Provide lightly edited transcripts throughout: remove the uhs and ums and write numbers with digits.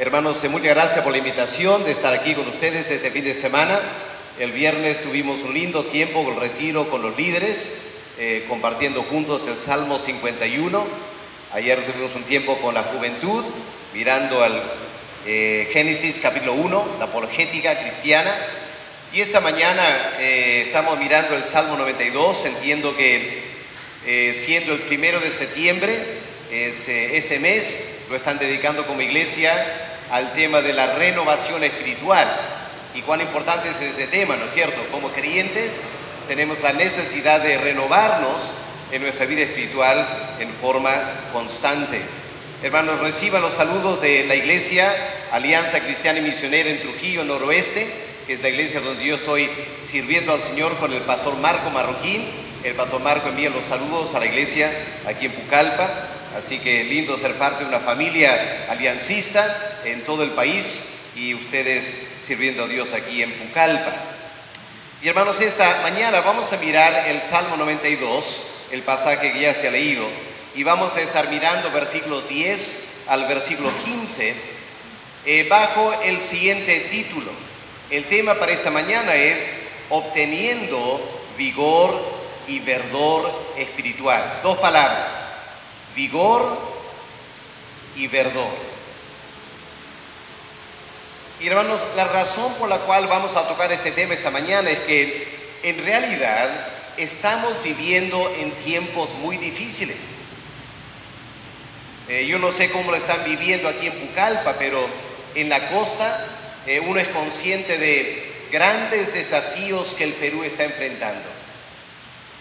Hermanos, muchas gracias por la invitación de estar aquí con ustedes este fin de semana. El viernes tuvimos un lindo tiempo con el retiro con los líderes, compartiendo juntos el Salmo 51. Ayer tuvimos un tiempo con la juventud, mirando al Génesis capítulo 1, la apologética cristiana. Y esta mañana estamos mirando el Salmo 92. Entiendo que siendo el 1 de septiembre, este mes lo están dedicando como iglesia al tema de la renovación espiritual. Y cuán importante es ese tema, ¿no es cierto? Como creyentes tenemos la necesidad de renovarnos en nuestra vida espiritual en forma constante. Hermanos, reciban los saludos de la iglesia Alianza Cristiana y Misionera en Trujillo, Noroeste, que es la iglesia donde yo estoy sirviendo al Señor con el pastor Marco Marroquín. El pastor Marco envía los saludos a la iglesia aquí en Pucallpa. Así que lindo ser parte de una familia aliancista en todo el país y ustedes sirviendo a Dios aquí en Pucallpa. Y hermanos, esta mañana vamos a mirar el Salmo 92, el pasaje que ya se ha leído, y vamos a estar mirando versículos 10 al versículo 15 bajo el siguiente título. El tema para esta mañana es obteniendo vigor y verdor espiritual. Dos palabras: vigor y verdor. Y hermanos, la razón por la cual vamos a tocar este tema esta mañana es que en realidad estamos viviendo en tiempos muy difíciles. Yo no sé cómo lo están viviendo aquí en Pucallpa, pero en la costa uno es consciente de grandes desafíos que el Perú está enfrentando.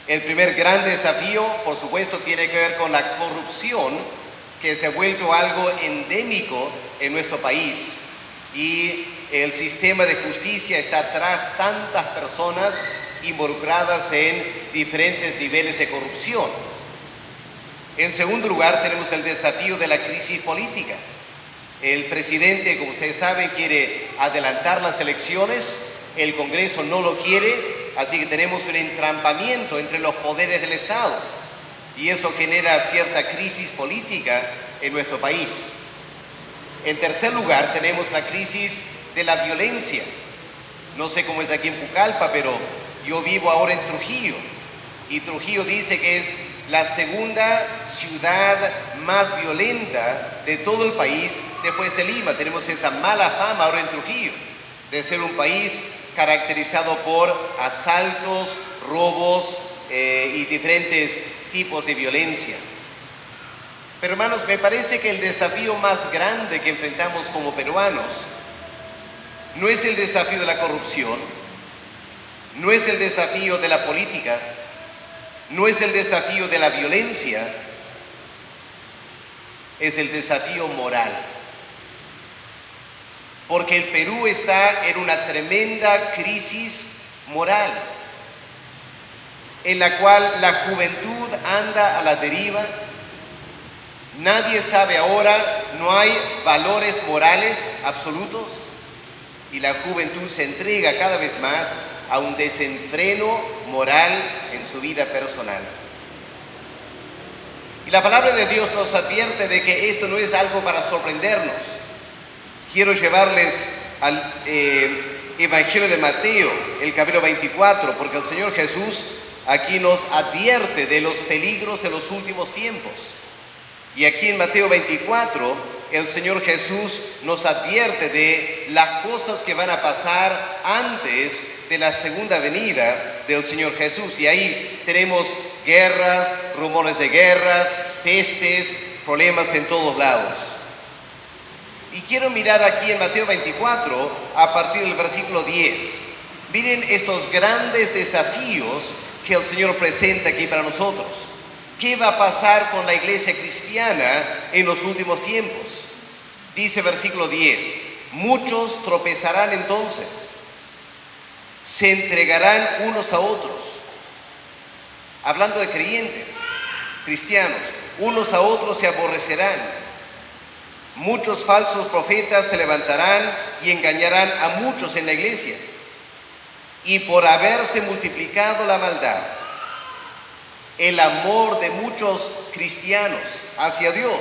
El primer gran desafío, por supuesto, tiene que ver con la corrupción, que se ha vuelto algo endémico en nuestro país. Y el sistema de justicia está tras tantas personas involucradas en diferentes niveles de corrupción. En segundo lugar, tenemos el desafío de la crisis política. El presidente, como ustedes saben, quiere adelantar las elecciones. El Congreso no lo quiere. Así que tenemos un entrampamiento entre los poderes del Estado y eso genera cierta crisis política en nuestro país. En tercer lugar, tenemos la crisis de la violencia. No sé cómo es aquí en Pucallpa, pero yo vivo ahora en Trujillo y Trujillo dice que es la segunda ciudad más violenta de todo el país después de Lima. Tenemos esa mala fama ahora en Trujillo de ser un país caracterizado por asaltos, robos y diferentes tipos de violencia. Pero hermanos, me parece que el desafío más grande que enfrentamos como peruanos no es el desafío de la corrupción, no es el desafío de la política, no es el desafío de la violencia, es el desafío moral. Porque el Perú está en una tremenda crisis moral, en la cual la juventud anda a la deriva. Nadie sabe ahora, no hay valores morales absolutos y la juventud se entrega cada vez más a un desenfreno moral en su vida personal. Y la palabra de Dios nos advierte de que esto no es algo para sorprendernos. Quiero llevarles al Evangelio de Mateo, el capítulo 24, porque el Señor Jesús aquí nos advierte de los peligros de los últimos tiempos. Y aquí en Mateo 24, el Señor Jesús nos advierte de las cosas que van a pasar antes de la segunda venida del Señor Jesús. Y ahí tenemos guerras, rumores de guerras, pestes, problemas en todos lados. Y quiero mirar aquí en Mateo 24 a partir del versículo 10. Miren estos grandes desafíos que el Señor presenta aquí para nosotros. ¿Qué va a pasar con la iglesia cristiana en los últimos tiempos? Dice versículo 10, muchos tropezarán entonces, se entregarán unos a otros. Hablando de creyentes, cristianos, unos a otros se aborrecerán. Muchos falsos profetas se levantarán y engañarán a muchos en la iglesia. Y por haberse multiplicado la maldad, el amor de muchos cristianos hacia Dios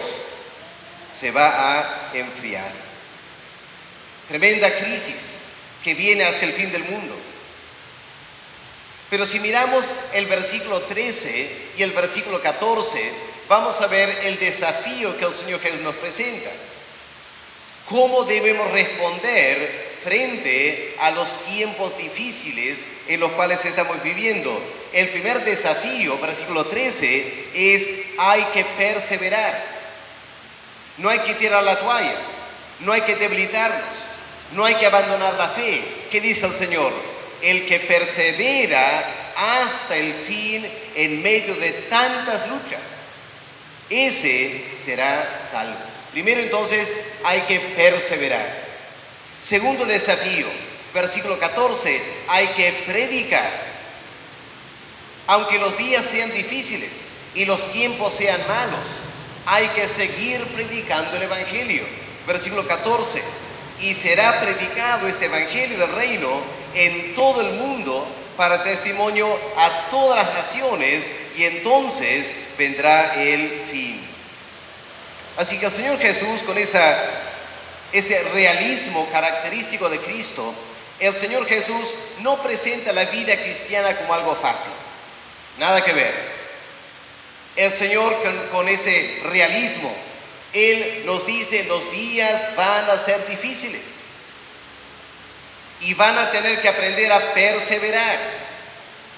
se va a enfriar. tremenda crisis que viene hacia el fin del mundo. Pero si miramos el versículo 13 y el versículo 14, vamos a ver el desafío que el Señor Jesús nos presenta. ¿Cómo debemos responder frente a los tiempos difíciles en los cuales estamos viviendo? El primer desafío, versículo 13, es: hay que perseverar. No hay que tirar la toalla, no hay que debilitarnos, no hay que abandonar la fe. ¿Qué dice el Señor? El que persevera hasta el fin en medio de tantas luchas, ese será salvo. Primero, entonces, hay que perseverar. Segundo desafío, versículo 14, hay que predicar. Aunque los días sean difíciles y los tiempos sean malos, hay que seguir predicando el Evangelio. Versículo 14, y será predicado este Evangelio del reino en todo el mundo para testimonio a todas las naciones, y entonces vendrá el fin. Así que el Señor Jesús, con ese realismo característico de Cristo, el Señor Jesús no presenta la vida cristiana como algo fácil. Nada que ver. El Señor con ese realismo, Él nos dice: los días van a ser difíciles y van a tener que aprender a perseverar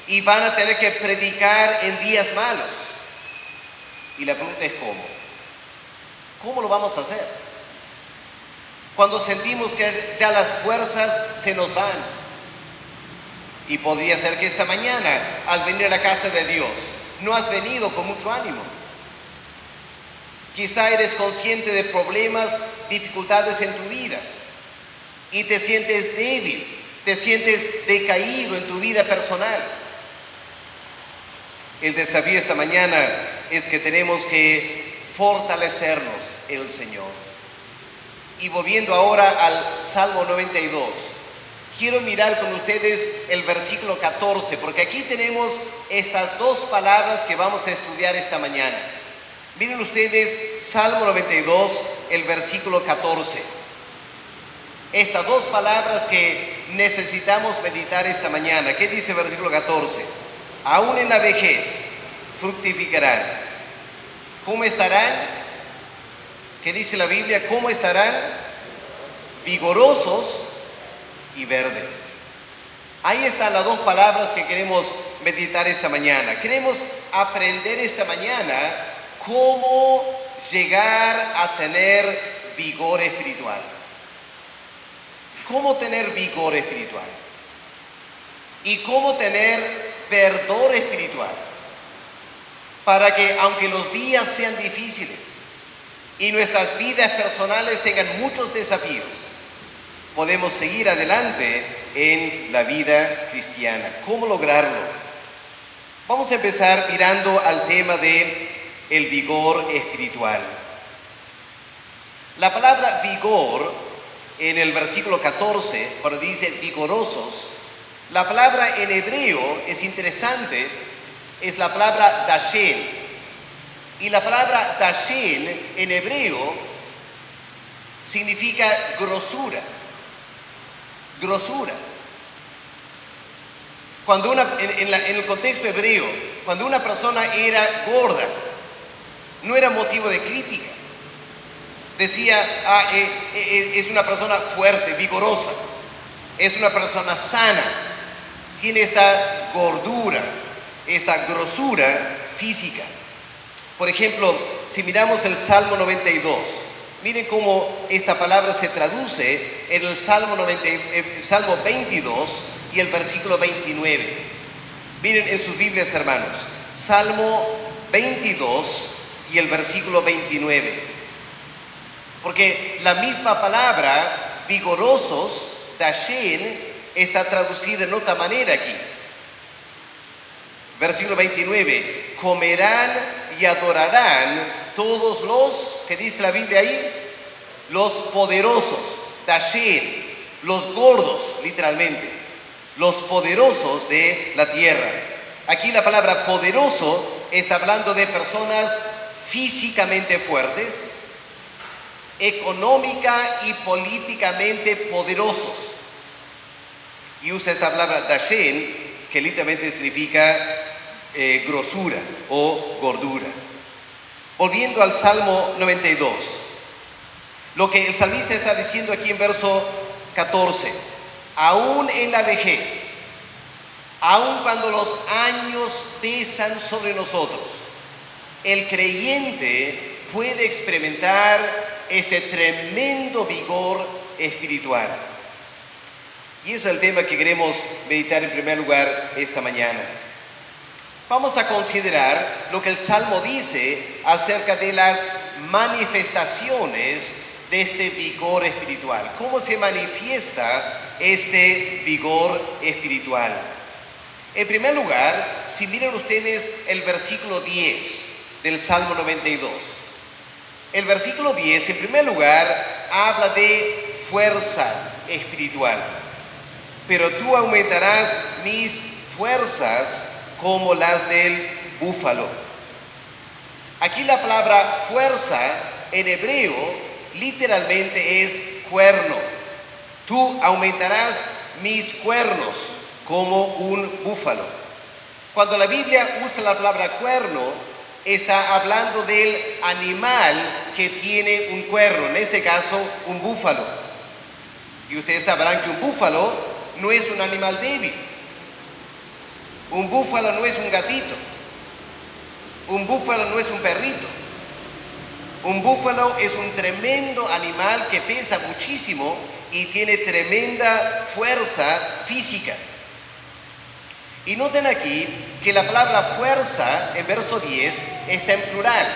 y van a tener que predicar en días malos. Y la pregunta es: ¿cómo? ¿Cómo lo vamos a hacer? Cuando sentimos que ya las fuerzas se nos van. Y podría ser que esta mañana, al venir a la casa de Dios, no has venido con mucho ánimo. Quizá eres consciente de problemas, dificultades en tu vida y te sientes débil, te sientes decaído en tu vida personal. El desafío esta mañana es que tenemos que fortalecernos en el Señor. Y volviendo ahora al Salmo 92, quiero mirar con ustedes el versículo 14, porque aquí tenemos estas dos palabras que vamos a estudiar esta mañana. Miren ustedes, Salmo 92, el versículo 14. Estas dos palabras que necesitamos meditar esta mañana. ¿Qué dice el versículo 14? Aún en la vejez fructificarán. ¿Cómo estarán? ¿Qué dice la Biblia? ¿Cómo estarán? Vigorosos y verdes. Ahí están las dos palabras que queremos meditar esta mañana. Queremos aprender esta mañana cómo llegar a tener vigor espiritual. Cómo tener vigor espiritual. Y cómo tener verdor espiritual. Para que, aunque los días sean difíciles y nuestras vidas personales tengan muchos desafíos, podemos seguir adelante en la vida cristiana. ¿Cómo lograrlo? Vamos a empezar mirando al tema de el vigor espiritual. La palabra vigor en el versículo 14, cuando dice vigorosos, la palabra en hebreo es interesante, es la palabra dashen. Y la palabra dashen en hebreo significa grosura. Grosura. Cuando en el contexto hebreo, cuando una persona era gorda, no era motivo de crítica. Decía, es una persona fuerte, vigorosa, es una persona sana, tiene esta gordura, esta grosura física. Por ejemplo, si miramos el Salmo 92, miren cómo esta palabra se traduce en el Salmo 22 y el versículo 29. Miren en sus Biblias, hermanos, Salmo 22 y el versículo 29. Porque la misma palabra, vigorosos, dashen, está traducida en otra manera aquí. Versículo 29, comerán y adorarán todos los, ¿qué dice la Biblia ahí? Los poderosos, dashen, los gordos, literalmente, los poderosos de la tierra. Aquí la palabra poderoso está hablando de personas físicamente fuertes, económica y políticamente poderosos. Y usa esta palabra dashen, que literalmente significa grosura o gordura. Volviendo al Salmo 92, lo que el salmista está diciendo aquí en verso 14: aún en la vejez, aún cuando los años pesan sobre nosotros, el creyente puede experimentar este tremendo vigor espiritual. Y ese es el tema que queremos meditar en primer lugar esta mañana. Vamos a considerar lo que el Salmo dice acerca de las manifestaciones de este vigor espiritual. ¿Cómo se manifiesta este vigor espiritual? En primer lugar, si miran ustedes el versículo 10 del Salmo 92. El versículo 10, en primer lugar, habla de fuerza espiritual. Pero tú aumentarás mis fuerzas como las del búfalo. Aquí la palabra fuerza en hebreo literalmente es cuerno. Tú aumentarás mis cuernos como un búfalo. Cuando la Biblia usa la palabra cuerno, está hablando del animal que tiene un cuerno, en este caso un búfalo. Y ustedes sabrán que un búfalo no es un animal débil. Un búfalo no es un gatito. Un búfalo no es un perrito. Un búfalo es un tremendo animal que pesa muchísimo y tiene tremenda fuerza física. Y noten aquí que la palabra fuerza en verso 10 está en plural.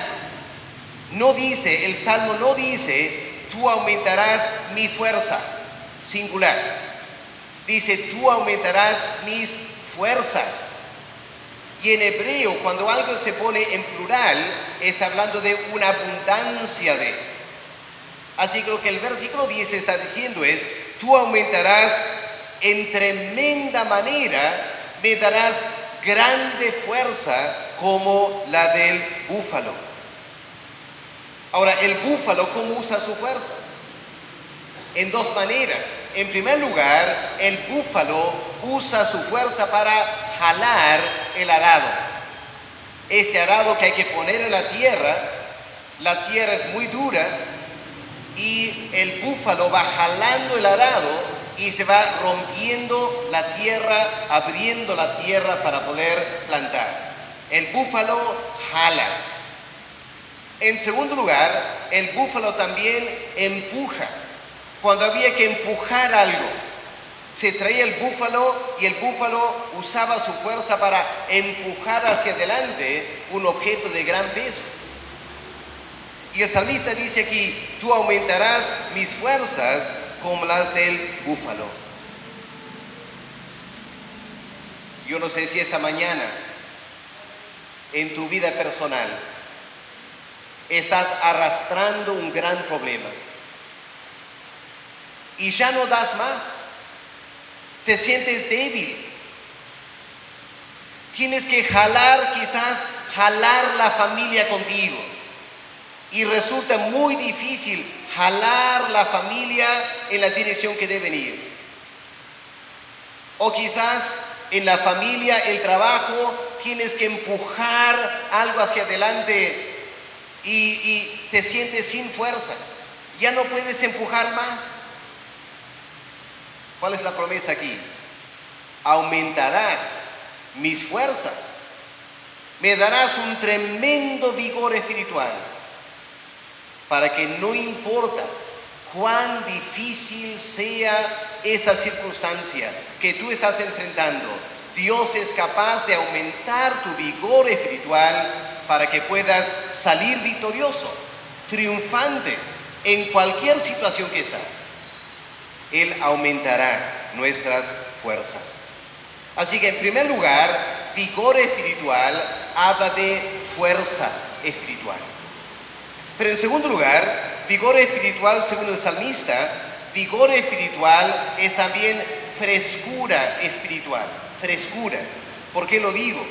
No dice, el Salmo no dice, tú aumentarás mi fuerza, singular. Dice, tú aumentarás mis fuerzas. Y en hebreo, cuando algo se pone en plural, está hablando de una abundancia de. Así que lo que el versículo 10 está diciendo es, tú aumentarás en tremenda manera, me darás grande fuerza como la del búfalo. Ahora, el búfalo, ¿cómo usa su fuerza? En dos maneras. En primer lugar, el búfalo usa su fuerza para jalar el arado. Este arado que hay que poner en la tierra es muy dura y el búfalo va jalando el arado y se va rompiendo la tierra, abriendo la tierra para poder plantar. El búfalo jala. En segundo lugar, el búfalo también empuja. Cuando había que empujar algo, se traía el búfalo y el búfalo usaba su fuerza para empujar hacia adelante un objeto de gran peso. Y el salmista dice aquí, tú aumentarás mis fuerzas como las del búfalo. Yo no sé si esta mañana, en tu vida personal, estás arrastrando un gran problema. Y ya no das más. Te sientes débil. Tienes que jalar la familia contigo. Y resulta muy difícil jalar la familia en la dirección que deben ir. O quizás en la familia, el trabajo, tienes que empujar algo hacia adelante y te sientes sin fuerza. Ya no puedes empujar más. ¿Cuál es la promesa aquí? Aumentarás mis fuerzas. Me darás un tremendo vigor espiritual para que no importa cuán difícil sea esa circunstancia que tú estás enfrentando, Dios es capaz de aumentar tu vigor espiritual para que puedas salir victorioso, triunfante en cualquier situación que estás. Él aumentará nuestras fuerzas. Así que en primer lugar, vigor espiritual habla de fuerza espiritual. Pero en segundo lugar, vigor espiritual, según el salmista, vigor espiritual es también frescura espiritual. Frescura. ¿Por qué lo digo?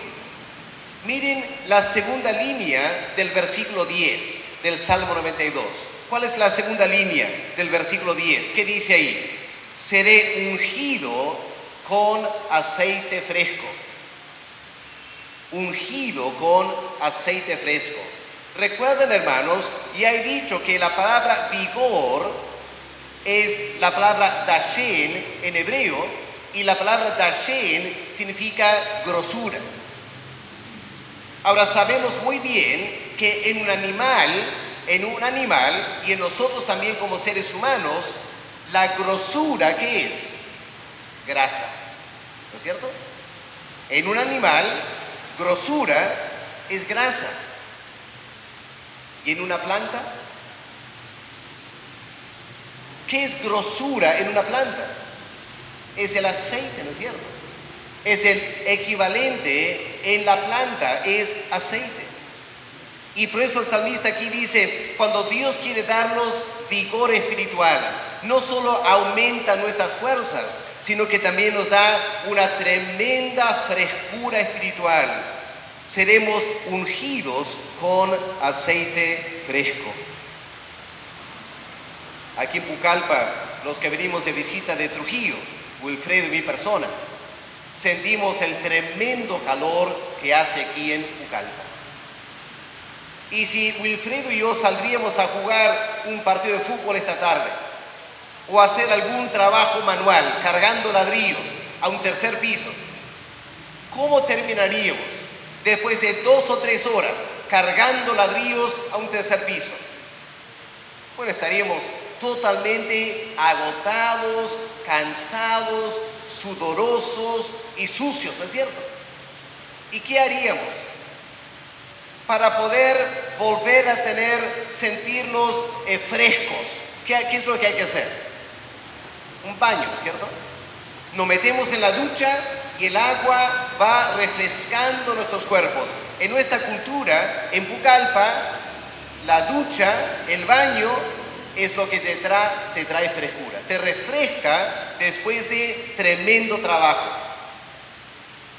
Miren la segunda línea del versículo 10 del Salmo 92. ¿Cuál es la segunda línea del versículo 10? ¿Qué dice ahí? Seré ungido con aceite fresco. Ungido con aceite fresco. Recuerden, hermanos, ya he dicho que la palabra vigor es la palabra dashen en hebreo, y la palabra dashen significa grosura. Ahora sabemos muy bien que en un animal y en nosotros también como seres humanos, la grosura, ¿qué es? Grasa, ¿no es cierto? En un animal, grosura es grasa. ¿Y en una planta? ¿Qué es grosura en una planta? Es el aceite, ¿no es cierto? Es el equivalente en la planta, es aceite. Y por eso el salmista aquí dice, cuando Dios quiere darnos vigor espiritual, no solo aumenta nuestras fuerzas, sino que también nos da una tremenda frescura espiritual. Seremos ungidos con aceite fresco. Aquí en Pucallpa, los que venimos de visita de Trujillo, Wilfredo y mi persona, sentimos el tremendo calor que hace aquí en Pucallpa. Y si Wilfredo y yo saldríamos a jugar un partido de fútbol esta tarde, o hacer algún trabajo manual, cargando ladrillos a un tercer piso, ¿cómo terminaríamos después de 2 o 3 horas cargando ladrillos a un tercer piso? Bueno, estaríamos totalmente agotados, cansados, sudorosos y sucios, ¿no es cierto? ¿Y qué haríamos para poder volver a sentirnos frescos? ¿Qué es lo que hay que hacer? Un baño, ¿cierto? Nos metemos en la ducha y el agua va refrescando nuestros cuerpos. En nuestra cultura, en Pucallpa, la ducha, el baño, es lo que te trae frescura. Te refresca después de tremendo trabajo.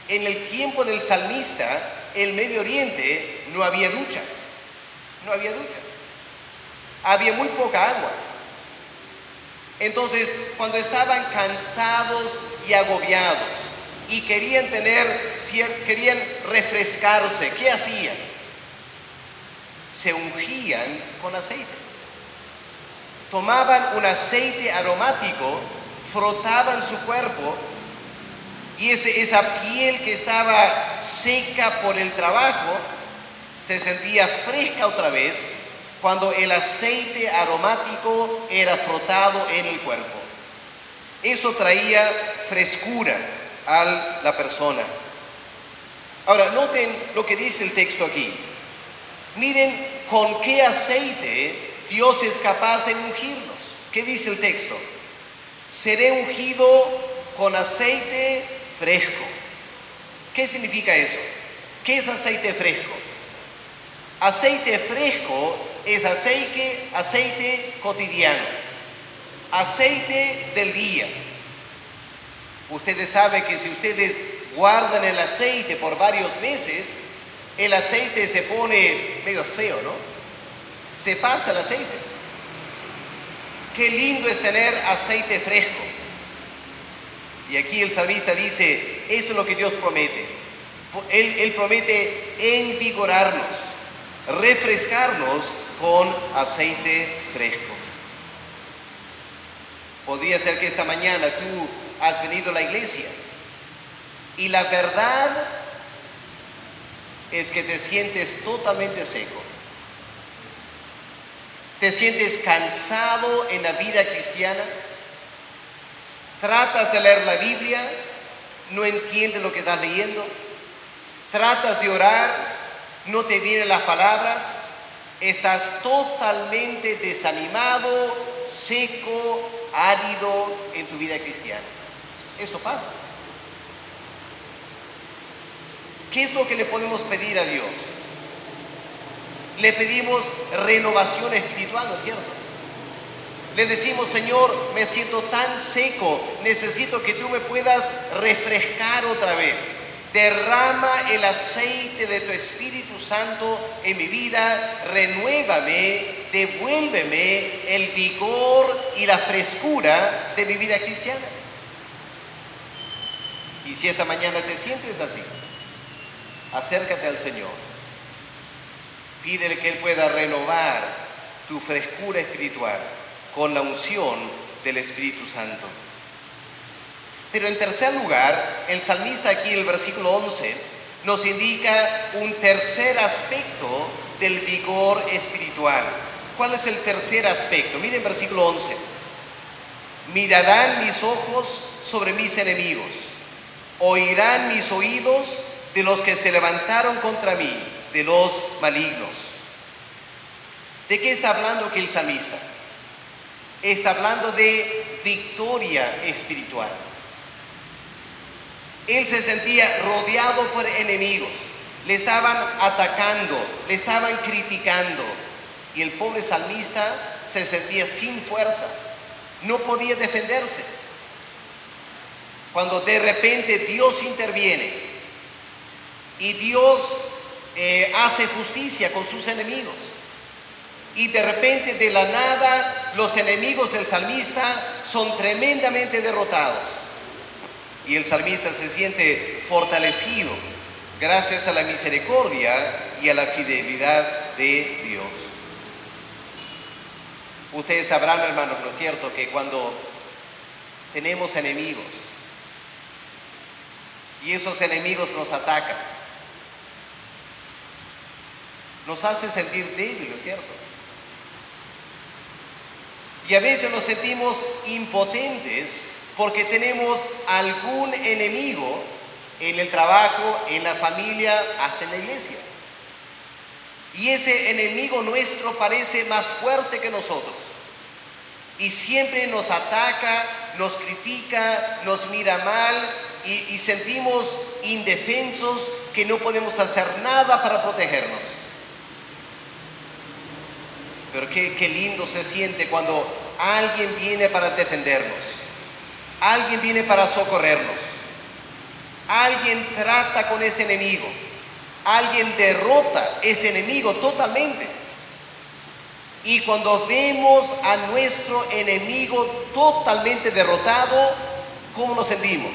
En el tiempo del salmista, en Medio Oriente, no había duchas. No había duchas. Había muy poca agua. Entonces, cuando estaban cansados y agobiados y querían refrescarse, ¿qué hacían? Se ungían con aceite. Tomaban un aceite aromático, frotaban su cuerpo y esa piel que estaba seca por el trabajo se sentía fresca otra vez cuando el aceite aromático era frotado en el cuerpo. Eso traía frescura a la persona. Ahora, noten lo que dice el texto aquí. Miren con qué aceite Dios es capaz de ungirnos. ¿Qué dice el texto? Seré ungido con aceite fresco. ¿Qué significa eso? ¿Qué es aceite fresco? Aceite fresco es aceite cotidiano, aceite del día. Ustedes saben que si ustedes guardan el aceite por varios meses, el aceite se pone medio feo, ¿no? Se pasa el aceite. Qué lindo es tener aceite fresco. Y aquí el salmista dice, esto es lo que Dios promete. Él promete envigorarnos, refrescarnos con aceite fresco. Podría ser que esta mañana tú has venido a la iglesia y la verdad es que te sientes totalmente seco. ¿Te sientes cansado en la vida cristiana? ¿Tratas de leer la Biblia? ¿No entiendes lo que estás leyendo? ¿Tratas de orar? ¿No te vienen las palabras? Estás totalmente desanimado, seco, árido en tu vida cristiana. Eso pasa. ¿Qué es lo que le podemos pedir a Dios? Le pedimos renovación espiritual, ¿no es cierto? Le decimos, Señor, me siento tan seco, necesito que tú me puedas refrescar otra vez. derrama el aceite de tu Espíritu Santo en mi vida, renuévame, devuélveme el vigor y la frescura de mi vida cristiana. Y si esta mañana te sientes así, acércate al Señor. Pídele que Él pueda renovar tu frescura espiritual con la unción del Espíritu Santo. Pero en tercer lugar, el salmista aquí en el versículo 11 nos indica un tercer aspecto del vigor espiritual. ¿Cuál es el tercer aspecto? Miren versículo 11. Mirarán mis ojos sobre mis enemigos, oirán mis oídos de los que se levantaron contra mí, de los malignos. ¿De qué está hablando aquí el salmista? Está hablando de victoria espiritual. Él se sentía rodeado por enemigos, le estaban atacando, le estaban criticando, y el pobre salmista se sentía sin fuerzas, no podía defenderse. Cuando de repente Dios interviene y Dios hace justicia con sus enemigos, y de repente de la nada los enemigos del salmista son tremendamente derrotados. Y el salmista se siente fortalecido gracias a la misericordia y a la fidelidad de Dios. Ustedes sabrán, hermanos, ¿no es cierto?, que cuando tenemos enemigos y esos enemigos nos atacan, nos hace sentir débiles, ¿no es cierto? Y a veces nos sentimos impotentes porque tenemos algún enemigo en el trabajo, en la familia, hasta en la iglesia. Y ese enemigo nuestro parece más fuerte que nosotros. Y siempre nos ataca, nos critica, nos mira mal y sentimos indefensos, que no podemos hacer nada para protegernos. Pero qué lindo se siente cuando alguien viene para defendernos. Alguien viene para socorrernos. Alguien trata con ese enemigo. Alguien derrota ese enemigo totalmente. Y cuando vemos a nuestro enemigo totalmente derrotado, ¿cómo nos sentimos?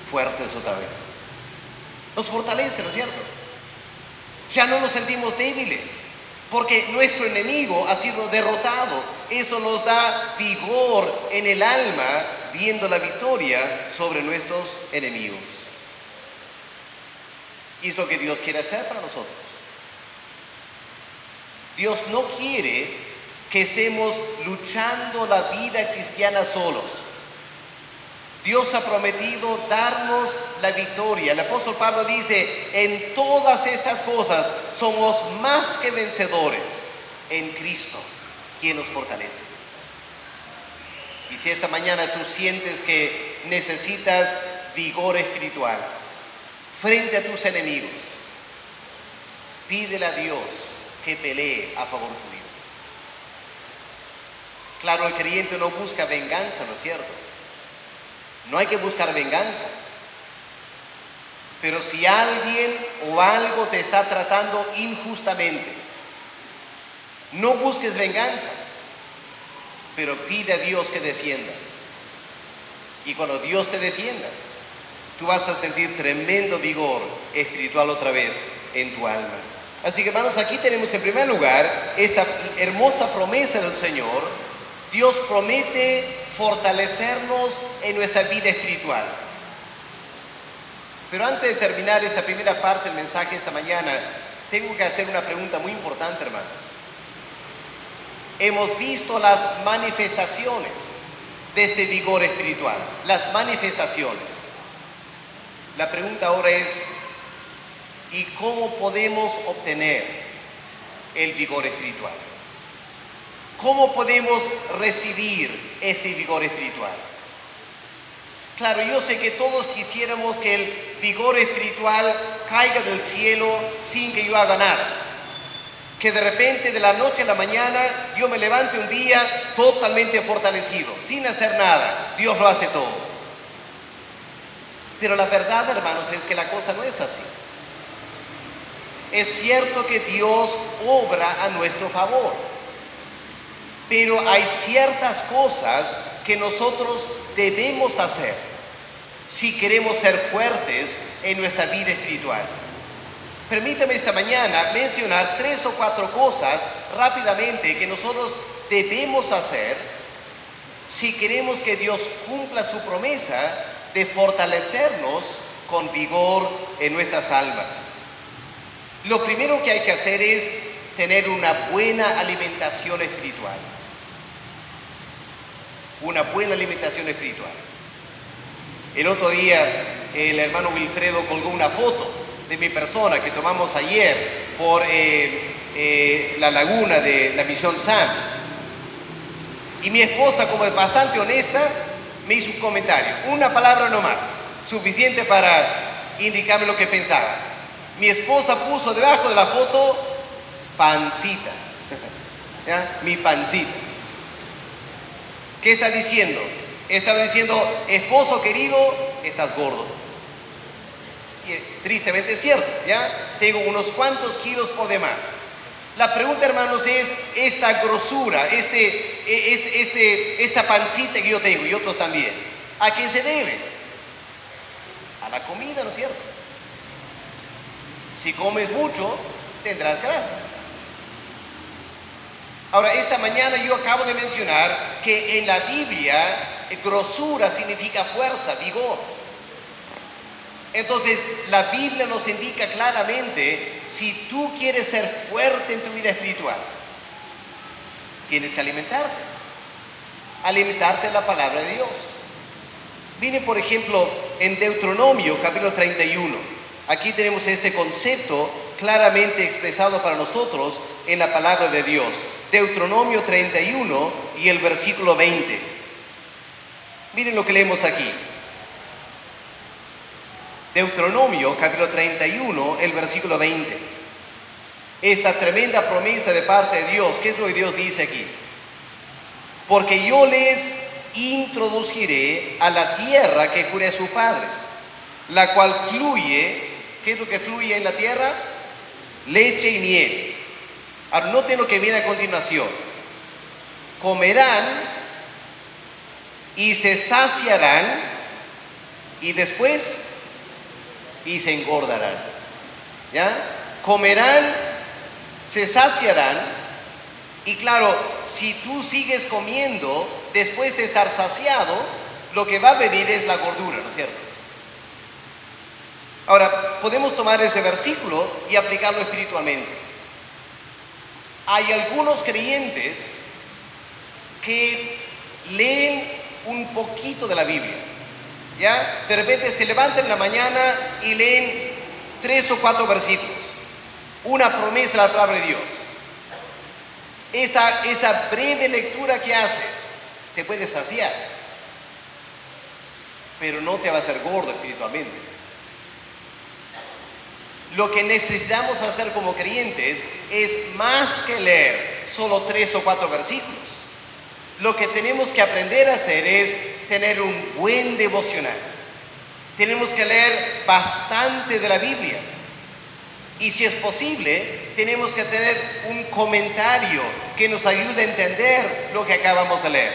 Fuertes otra vez. Nos fortalece, ¿no es cierto? Ya no nos sentimos débiles, porque nuestro enemigo ha sido derrotado. Eso nos da vigor en el alma, viendo la victoria sobre nuestros enemigos. Y es lo que Dios quiere hacer para nosotros. Dios no quiere que estemos luchando la vida cristiana solos. Dios ha prometido darnos la victoria. El apóstol Pablo dice: en todas estas cosas somos más que vencedores en Cristo, quien nos fortalece. Y si esta mañana tú sientes que necesitas vigor espiritual frente a tus enemigos, pídele a Dios que pelee a favor tuyo. Claro, el creyente no busca venganza, ¿no es cierto? No hay que buscar venganza. Pero si alguien o algo te está tratando injustamente, no busques venganza, pero pide a Dios que defienda. Y cuando Dios te defienda, tú vas a sentir tremendo vigor espiritual otra vez en tu alma. Así que, hermanos, aquí tenemos en primer lugar esta hermosa promesa del Señor. Dios promete fortalecernos en nuestra vida espiritual. Pero antes de terminar esta primera parte del mensaje esta mañana, tengo que hacer una pregunta muy importante, hermanos. Hemos visto las manifestaciones de este vigor espiritual, las manifestaciones. La pregunta ahora es: ¿y cómo podemos obtener el vigor espiritual? ¿Cómo podemos recibir este vigor espiritual? Claro, yo sé que todos quisiéramos que el vigor espiritual caiga del cielo sin que yo haga nada. Que de repente, de la noche a la mañana, yo me levante un día totalmente fortalecido, sin hacer nada. Dios lo hace todo. Pero la verdad, hermanos, es que la cosa no es así. Es cierto que Dios obra a nuestro favor, pero hay ciertas cosas que nosotros debemos hacer si queremos ser fuertes en nuestra vida espiritual. Permítame esta mañana mencionar 3 o 4 cosas rápidamente que nosotros debemos hacer si queremos que Dios cumpla su promesa de fortalecernos con vigor en nuestras almas. Lo primero que hay que hacer es tener una buena alimentación espiritual. Una buena alimentación espiritual. El otro día el hermano Wilfredo colgó una foto de mi persona que tomamos ayer por la laguna de la Misión Sam. Y mi esposa, como es bastante honesta, me hizo un comentario, una palabra nomás, suficiente para indicarme lo que pensaba. Mi esposa puso debajo de la foto, pancita. ¿Ya? Mi pancita. ¿Qué está diciendo? Estaba diciendo, esposo querido, estás gordo. Y tristemente es cierto, ¿ya? Tengo unos cuantos kilos por demás. La pregunta, hermanos, es esta grosura, esta pancita que yo tengo y otros también, ¿a qué se debe? A la comida, ¿no es cierto? Si comes mucho, tendrás grasa. Ahora, esta mañana yo acabo de mencionar que en la Biblia grosura significa fuerza, vigor. Entonces, la Biblia nos indica claramente, si tú quieres ser fuerte en tu vida espiritual, tienes que alimentarte en la palabra de Dios. Miren, por ejemplo, en Deuteronomio, capítulo 31. Aquí tenemos este concepto claramente expresado para nosotros en la palabra de Dios. Deuteronomio 31 y el versículo 20. Miren lo que leemos aquí. Deuteronomio, capítulo 31, el versículo 20. Esta tremenda promesa de parte de Dios. ¿Qué es lo que Dios dice aquí? Porque yo les introduciré a la tierra que juré a sus padres, la cual fluye. ¿Qué es lo que fluye en la tierra? Leche y miel. Ahora, noten lo que viene a continuación. Comerán y se saciarán y después y se engordarán. ¿Ya? Comerán, se saciarán y claro, si tú sigues comiendo después de estar saciado, lo que va a venir es la gordura, ¿no es cierto? Ahora, podemos tomar ese versículo y aplicarlo espiritualmente. Hay algunos creyentes que leen un poquito de la Biblia, ¿ya? De repente se levantan en la mañana y leen 3 o 4 versículos, una promesa de la palabra de Dios. Esa breve lectura que hace te puede saciar, pero no te va a hacer gordo espiritualmente. Lo que necesitamos hacer como creyentes es más que leer solo 3 o 4 versículos. Lo que tenemos que aprender a hacer es tener un buen devocional. Tenemos que leer bastante de la Biblia. Y si es posible, tenemos que tener un comentario que nos ayude a entender lo que acabamos de leer.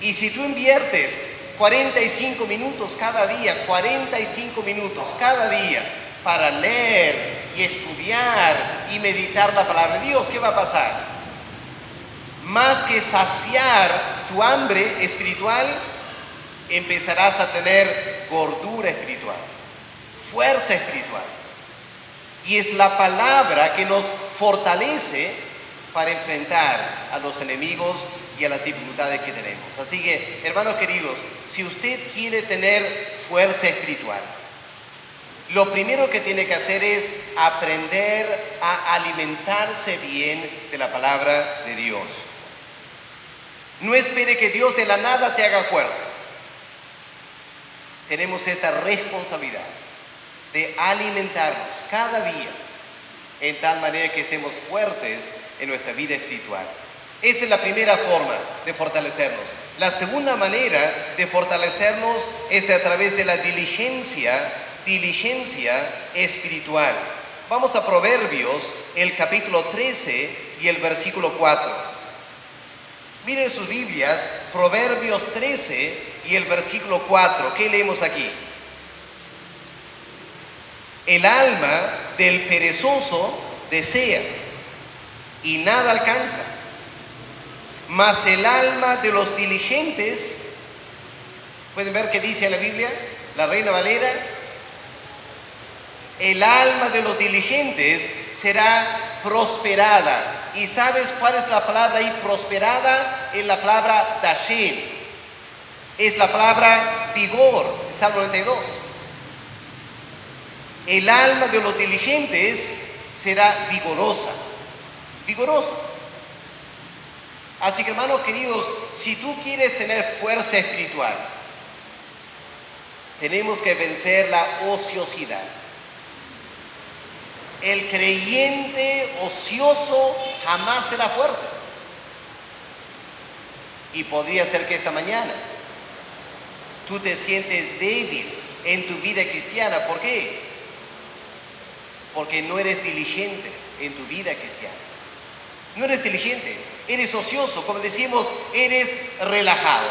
Y si tú inviertes 45 minutos cada día, 45 minutos cada día para leer y estudiar y meditar la palabra de Dios, ¿qué va a pasar? Más que saciar tu hambre espiritual, empezarás a tener gordura espiritual, fuerza espiritual. Y es la palabra que nos fortalece para enfrentar a los enemigos y a las dificultades que tenemos. Así que, hermanos queridos, si usted quiere tener fuerza espiritual, lo primero que tiene que hacer es aprender a alimentarse bien de la palabra de Dios. No espere que Dios de la nada te haga fuerte. Tenemos esta responsabilidad de alimentarnos cada día en tal manera que estemos fuertes en nuestra vida espiritual. Esa es la primera forma de fortalecernos. La segunda manera de fortalecernos es a través de la diligencia espiritual. Vamos a Proverbios, el capítulo 13 y el versículo 4. Miren sus Biblias, Proverbios 13 y el versículo 4. ¿Qué leemos aquí? El alma del perezoso desea y nada alcanza, mas el alma de los diligentes, ¿pueden ver qué dice en la Biblia? La Reina Valera, el alma de los diligentes será prosperada. ¿Y sabes cuál es la palabra ahí prosperada? Es la palabra dashen, es la palabra vigor, Salmo 92. El alma de los diligentes será vigorosa. Así que, hermanos queridos, si tú quieres tener fuerza espiritual, tenemos que vencer la ociosidad. El creyente ocioso jamás será fuerte. Y podría ser que esta mañana tú te sientes débil en tu vida cristiana. ¿Por qué? Porque no eres diligente en tu vida cristiana. No eres diligente, eres ocioso, como decimos, eres relajado.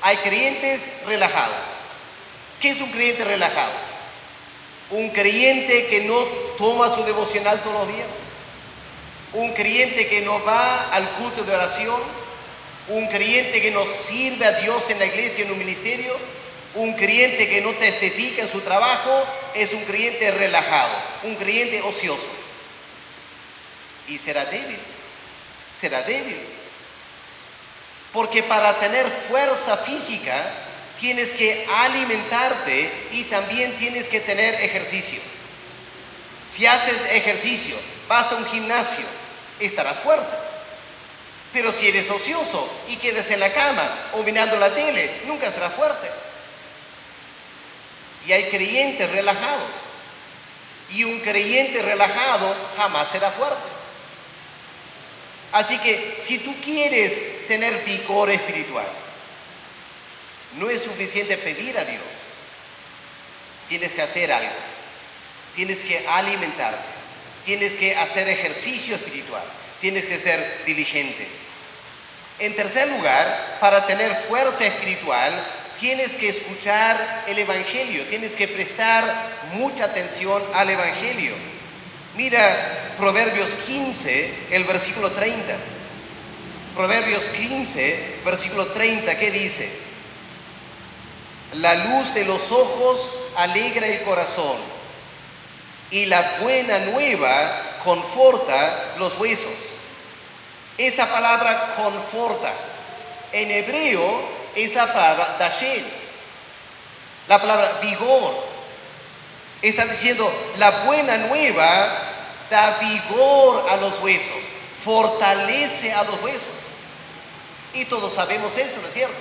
Hay creyentes relajados. ¿Qué es un creyente relajado? Un creyente que no toma su devocional todos los días. Un creyente que no va al culto de oración. Un creyente que no sirve a Dios en la iglesia, en un ministerio. Un creyente que no testifica en su trabajo. Es un creyente relajado, un creyente ocioso. Y será débil. Porque para tener fuerza física tienes que alimentarte y también tienes que tener ejercicio. Si haces ejercicio, vas a un gimnasio, estarás fuerte. Pero si eres ocioso y quedas en la cama o mirando la tele, nunca serás fuerte. Y hay creyentes relajados. Y un creyente relajado jamás será fuerte. Así que si tú quieres tener vigor espiritual, no es suficiente pedir a Dios. Tienes que hacer algo. Tienes que alimentarte. Tienes que hacer ejercicio espiritual. Tienes que ser diligente. En tercer lugar, para tener fuerza espiritual, tienes que escuchar el Evangelio. Tienes que prestar mucha atención al Evangelio. Mira Proverbios 15, el versículo 30. Proverbios 15, versículo 30, ¿qué dice? La luz de los ojos alegra el corazón, y la buena nueva conforta los huesos. Esa palabra conforta, en hebreo es la palabra dashen, la palabra vigor. Está diciendo, la buena nueva da vigor a los huesos, fortalece a los huesos. Y todos sabemos esto, ¿no es cierto?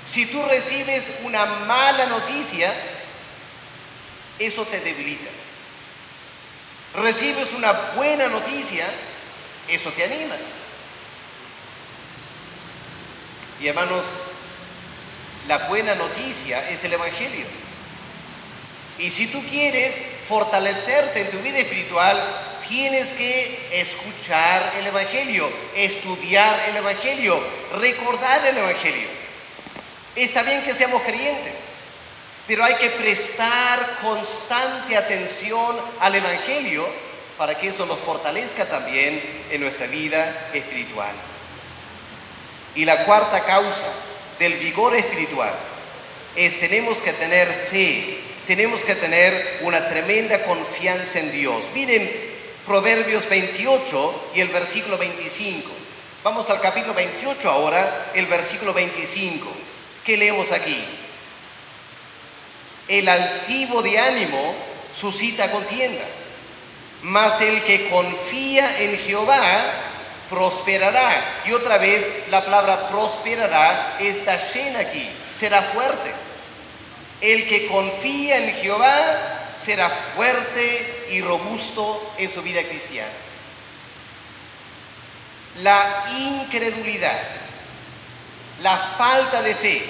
Si tú recibes una mala noticia, eso te debilita. Recibes una buena noticia, eso te anima. Y hermanos, la buena noticia es el Evangelio. Y si tú quieres fortalecerte en tu vida espiritual, tienes que escuchar el Evangelio, estudiar el Evangelio, recordar el Evangelio. Está bien que seamos creyentes, pero hay que prestar constante atención al Evangelio para que eso nos fortalezca también en nuestra vida espiritual. Y la cuarta causa del vigor espiritual es tenemos que tener fe. Tenemos que tener una tremenda confianza en Dios. Miren Proverbios 28 y el versículo 25. Vamos al capítulo 28 ahora, el versículo 25. ¿Qué leemos aquí? El altivo de ánimo suscita contiendas, mas el que confía en Jehová prosperará. Y otra vez la palabra prosperará es dashen aquí, será fuerte. El que confía en Jehová será fuerte y robusto en su vida cristiana. La incredulidad La falta de fe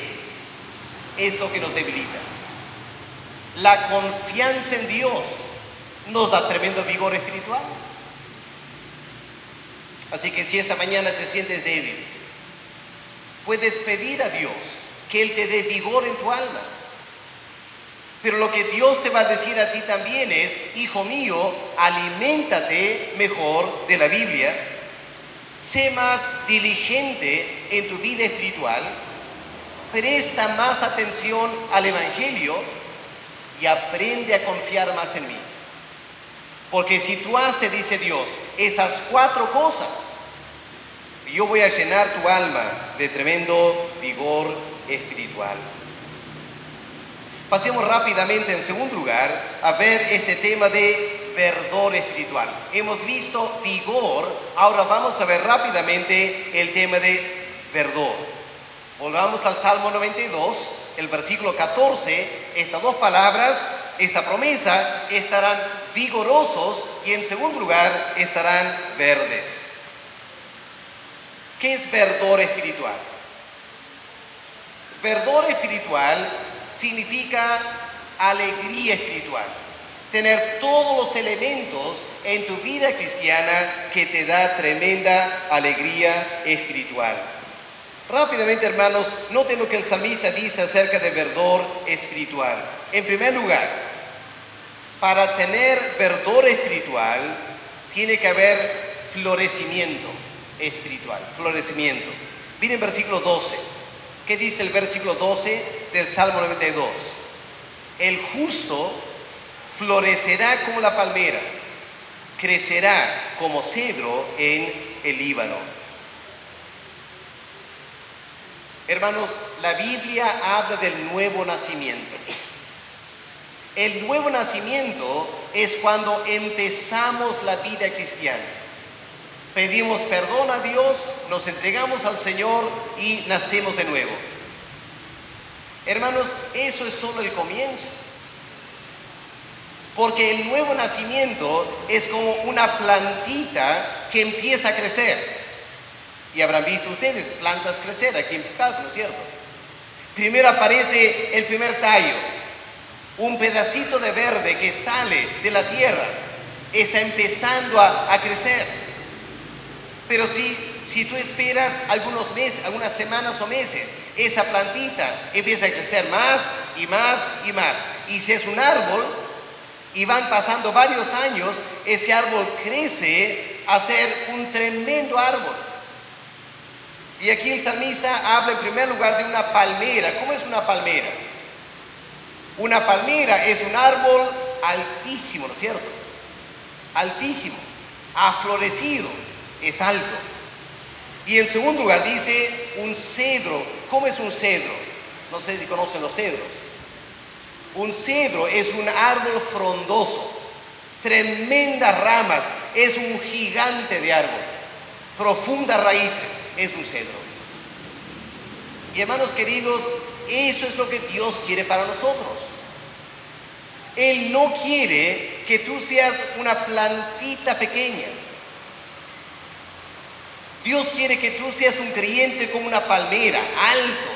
es lo que nos debilita. La confianza en Dios nos da tremendo vigor espiritual. Así que si esta mañana te sientes débil, puedes pedir a Dios que Él te dé vigor en tu alma. Pero lo que Dios te va a decir a ti también es: hijo mío, aliméntate mejor de la Biblia, sé más diligente en tu vida espiritual, presta más atención al Evangelio y aprende a confiar más en mí. Porque si tú haces, dice Dios, esas 4 cosas, yo voy a llenar tu alma de tremendo vigor espiritual. Pasemos rápidamente, en segundo lugar, a ver este tema de verdor espiritual. Hemos visto vigor, ahora vamos a ver rápidamente el tema de verdor. Volvamos al Salmo 92, el versículo 14. Estas 2 palabras, esta promesa, estarán vigorosos y en segundo lugar estarán verdes. ¿Qué es verdor espiritual? Verdor espiritual significa alegría espiritual. Tener todos los elementos en tu vida cristiana que te da tremenda alegría espiritual. Rápidamente, hermanos, noten lo que el salmista dice acerca de verdor espiritual. En primer lugar, para tener verdor espiritual, tiene que haber florecimiento espiritual. Florecimiento. Miren versículo 12. ¿Qué dice el versículo 12 del Salmo 92? El justo florecerá como la palmera, crecerá como cedro en el Líbano. Hermanos, la Biblia habla del nuevo nacimiento. El nuevo nacimiento es cuando empezamos la vida cristiana. Pedimos perdón a Dios, nos entregamos al Señor y nacemos de nuevo. Hermanos, eso es solo el comienzo. Porque el nuevo nacimiento es como una plantita que empieza a crecer. Y habrán visto ustedes plantas crecer aquí en Pucallpa, ¿no es cierto? Primero aparece el primer tallo, un pedacito de verde que sale de la tierra, está empezando a crecer. Pero si tú esperas algunos meses, algunas semanas o meses, esa plantita empieza a crecer más y más y más. Y si es un árbol y van pasando varios años, ese árbol crece a ser un tremendo árbol. Y aquí el salmista habla en primer lugar de una palmera. ¿Cómo es una palmera? Una palmera es un árbol altísimo, ¿no es cierto? Altísimo, ha florecido, es alto. Y en segundo lugar dice un cedro. ¿Cómo es un cedro? No sé si conocen los cedros. Un cedro es un árbol frondoso, tremendas ramas, es un gigante de árbol, profundas raíces. Es un cedro. Y hermanos queridos, eso es lo que Dios quiere para nosotros. Él no quiere que tú seas una plantita pequeña. Dios quiere que tú seas un creyente como una palmera, alto.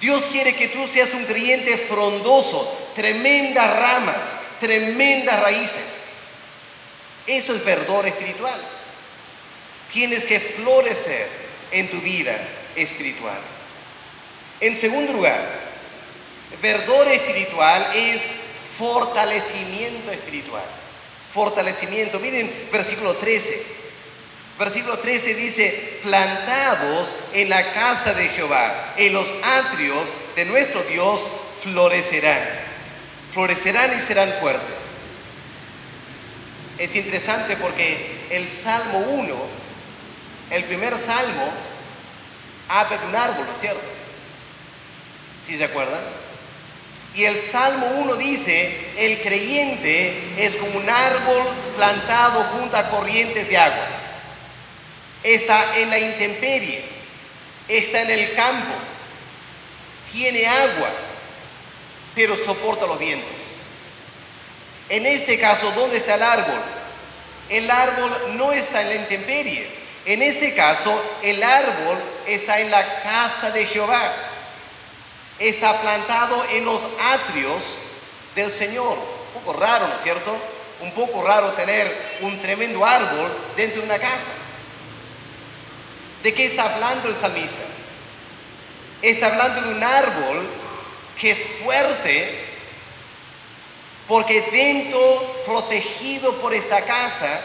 Dios quiere que tú seas un creyente frondoso, tremendas ramas, tremendas raíces. Eso es verdor espiritual. Tienes que florecer en tu vida espiritual. En segundo lugar, verdor espiritual es fortalecimiento espiritual. Fortalecimiento. Miren versículo 13. Versículo 13 dice: plantados en la casa de Jehová, en los atrios de nuestro Dios florecerán. Florecerán y serán fuertes. Es interesante porque el Salmo 1, el primer salmo, habla de un árbol, ¿no es cierto? ¿Sí se acuerdan? Y el Salmo 1 dice: el creyente es como un árbol plantado junto a corrientes de aguas. Está en la intemperie, está en el campo, tiene agua, pero soporta los vientos. En este caso, ¿dónde está el árbol? El árbol no está en la intemperie. En este caso, el árbol está en la casa de Jehová. Está plantado en los atrios del Señor. Un poco raro, ¿no es cierto? Un poco raro tener un tremendo árbol dentro de una casa. ¿De qué está hablando el salmista? Está hablando de un árbol que es fuerte, porque dentro, protegido por esta casa,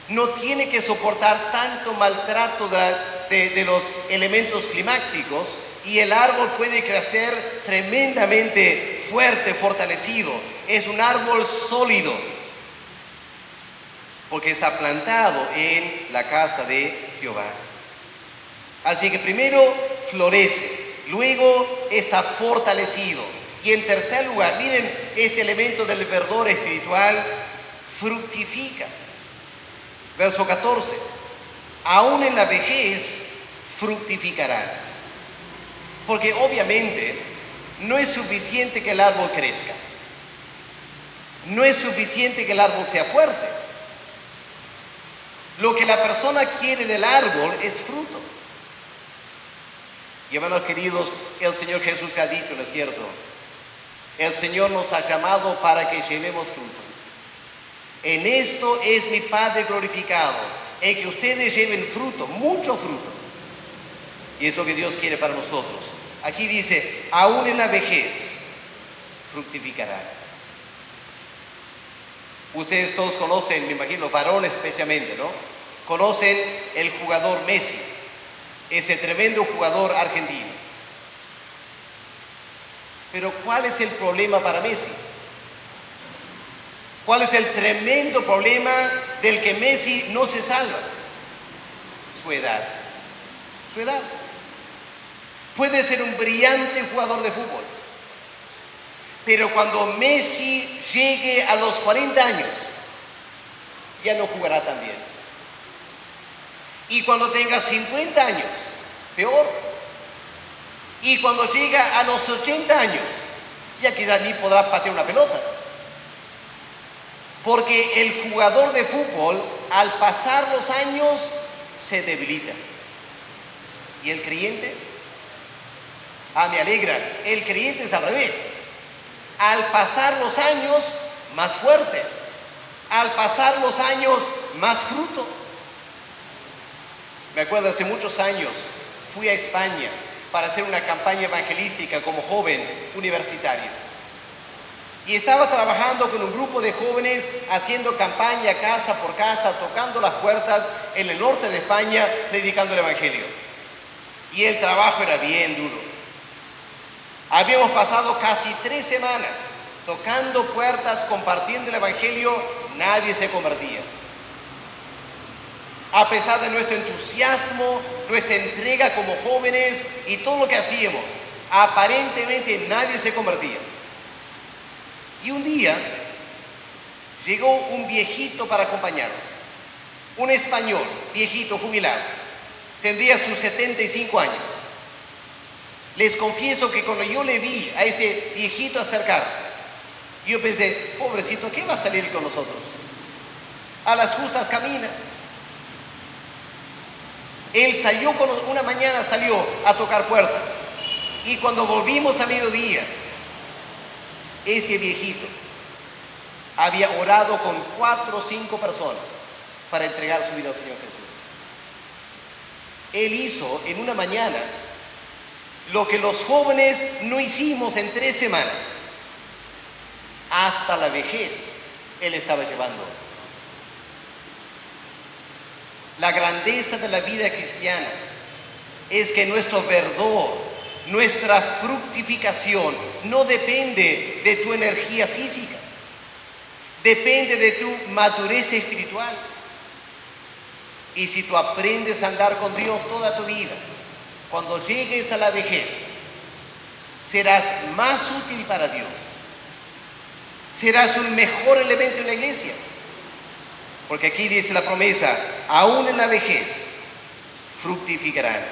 no tiene que soportar tanto maltrato de los elementos climáticos, y el árbol puede crecer tremendamente fuerte, fortalecido. Es un árbol sólido, porque está plantado en la casa de Jehová. Así que primero florece, luego está fortalecido. Y en tercer lugar, miren este elemento del verdor espiritual, fructifica. Verso 14, aún en la vejez fructificarán. Porque obviamente no es suficiente que el árbol crezca. No es suficiente que el árbol sea fuerte. Lo que la persona quiere del árbol es fruto. Y hermanos queridos, el Señor Jesús ha dicho, ¿no es cierto? El Señor nos ha llamado para que llevemos fruto. En esto es mi Padre glorificado, en que ustedes lleven fruto, mucho fruto. Y es lo que Dios quiere para nosotros. Aquí dice, aún en la vejez fructificarán. Ustedes todos conocen, me imagino, los varones especialmente, ¿no? Conocen el jugador Messi, ese tremendo jugador argentino. Pero ¿cuál es el problema para Messi? ¿Cuál es el tremendo problema del que Messi no se salva? Su edad. Su edad. Puede ser un brillante jugador de fútbol, pero cuando Messi llegue a los 40 años, ya no jugará tan bien. Y cuando tenga 50 años, peor. Y cuando llega a los 80 años, ya quizás ni podrá patear una pelota. Porque el jugador de fútbol, al pasar los años, se debilita. ¿Y el creyente? Me alegra, el creyente es al revés. Al pasar los años, más fuerte. Al pasar los años, más fruto. Me acuerdo, hace muchos años, fui a España para hacer una campaña evangelística como joven universitario. Y estaba trabajando con un grupo de jóvenes, haciendo campaña casa por casa, tocando las puertas en el norte de España, predicando el evangelio. Y el trabajo era bien duro. Habíamos pasado casi 3 semanas tocando puertas, compartiendo el evangelio, nadie se convertía. A pesar de nuestro entusiasmo, nuestra entrega como jóvenes y todo lo que hacíamos, aparentemente nadie se convertía. Y un día llegó un viejito para acompañarnos, un español, viejito, jubilado, tendría sus 75 años. Les confieso que cuando yo le vi a este viejito acercar, yo pensé, pobrecito, ¿qué va a salir con nosotros? A las justas camina. Él salió, una mañana salió a tocar puertas. Y cuando volvimos a mediodía, ese viejito había orado con 4 o 5 personas para entregar su vida al Señor Jesús. Él hizo en una mañana lo que los jóvenes no hicimos en 3 semanas. Hasta la vejez Él estaba llevando. La grandeza de la vida cristiana es que nuestro verdor, nuestra fructificación, no depende de tu energía física, depende de tu madurez espiritual. Y si tú aprendes a andar con Dios toda tu vida, cuando llegues a la vejez, serás más útil para Dios. Serás un mejor elemento en la iglesia. Porque aquí dice la promesa, aún en la vejez fructificarán,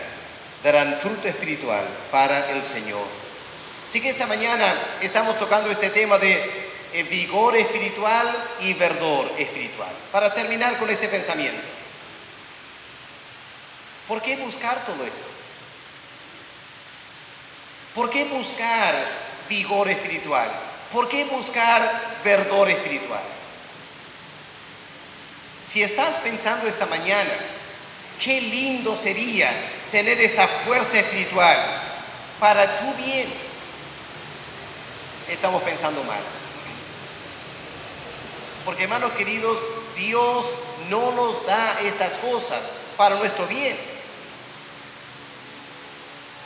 darán fruto espiritual para el Señor. Así que esta mañana estamos tocando este tema de vigor espiritual y verdor espiritual. Para terminar con este pensamiento, ¿por qué buscar todo esto? ¿Por qué buscar vigor espiritual? ¿Por qué buscar verdor espiritual? Si estás pensando esta mañana, qué lindo sería tener esta fuerza espiritual para tu bien, estamos pensando mal. Porque, hermanos queridos, Dios no nos da estas cosas para nuestro bien.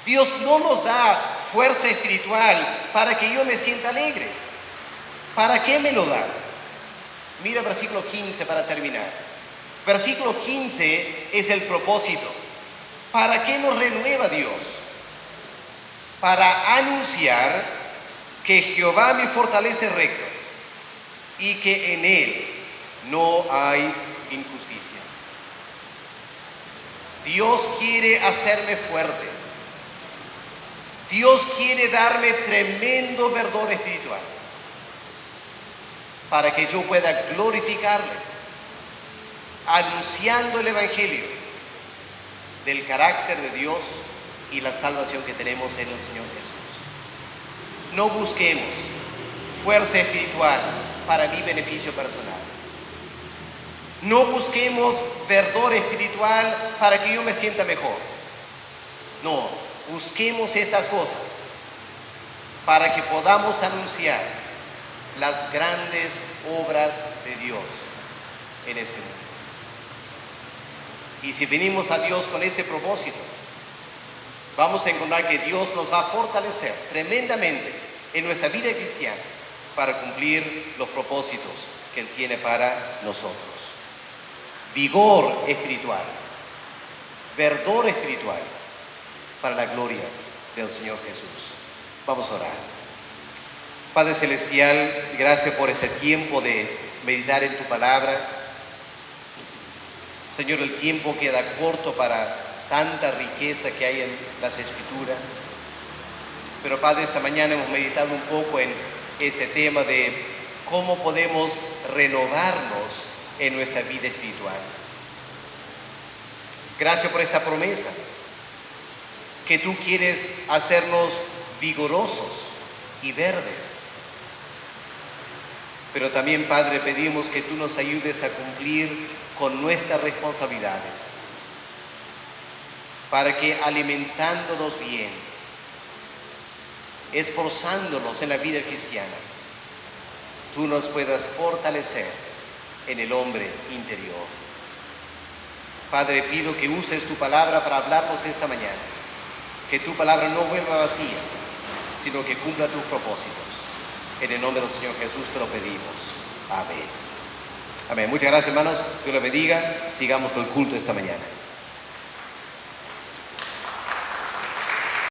Dios no nos da fuerza espiritual para que yo me sienta alegre. ¿Para qué me lo da? Mira el versículo 15 para terminar. Versículo 15 es el propósito. ¿Para qué nos renueva Dios? Para anunciar que Jehová me fortalece recto y que en Él no hay injusticia. Dios quiere hacerme fuerte. Dios quiere darme tremendo verdor espiritual para que yo pueda glorificarle, anunciando el Evangelio del carácter de Dios y la salvación que tenemos en el Señor Jesús. No busquemos fuerza espiritual para mi beneficio personal. No busquemos verdor espiritual para que yo me sienta mejor. No, busquemos estas cosas para que podamos anunciar las grandes obras de Dios en este mundo. Y si venimos a Dios con ese propósito, vamos a encontrar que Dios nos va a fortalecer tremendamente en nuestra vida cristiana para cumplir los propósitos que Él tiene para nosotros. Vigor espiritual, verdor espiritual para la gloria del Señor Jesús. Vamos a orar. Padre Celestial, gracias por este tiempo de meditar en tu palabra. Señor, el tiempo queda corto para tanta riqueza que hay en las Escrituras. Pero Padre, esta mañana hemos meditado un poco en este tema de cómo podemos renovarnos en nuestra vida espiritual. Gracias por esta promesa, que tú quieres hacernos vigorosos y verdes. Pero también, Padre, pedimos que tú nos ayudes a cumplir con nuestras responsabilidades, para que alimentándonos bien, esforzándonos en la vida cristiana, tú nos puedas fortalecer en el hombre interior. Padre, pido que uses tu palabra para hablarnos esta mañana, que tu palabra no vuelva vacía, sino que cumpla tus propósitos. En el nombre del Señor Jesús te lo pedimos. Amén. Amén. Muchas gracias, hermanos. Dios los bendiga. Sigamos con el culto esta mañana.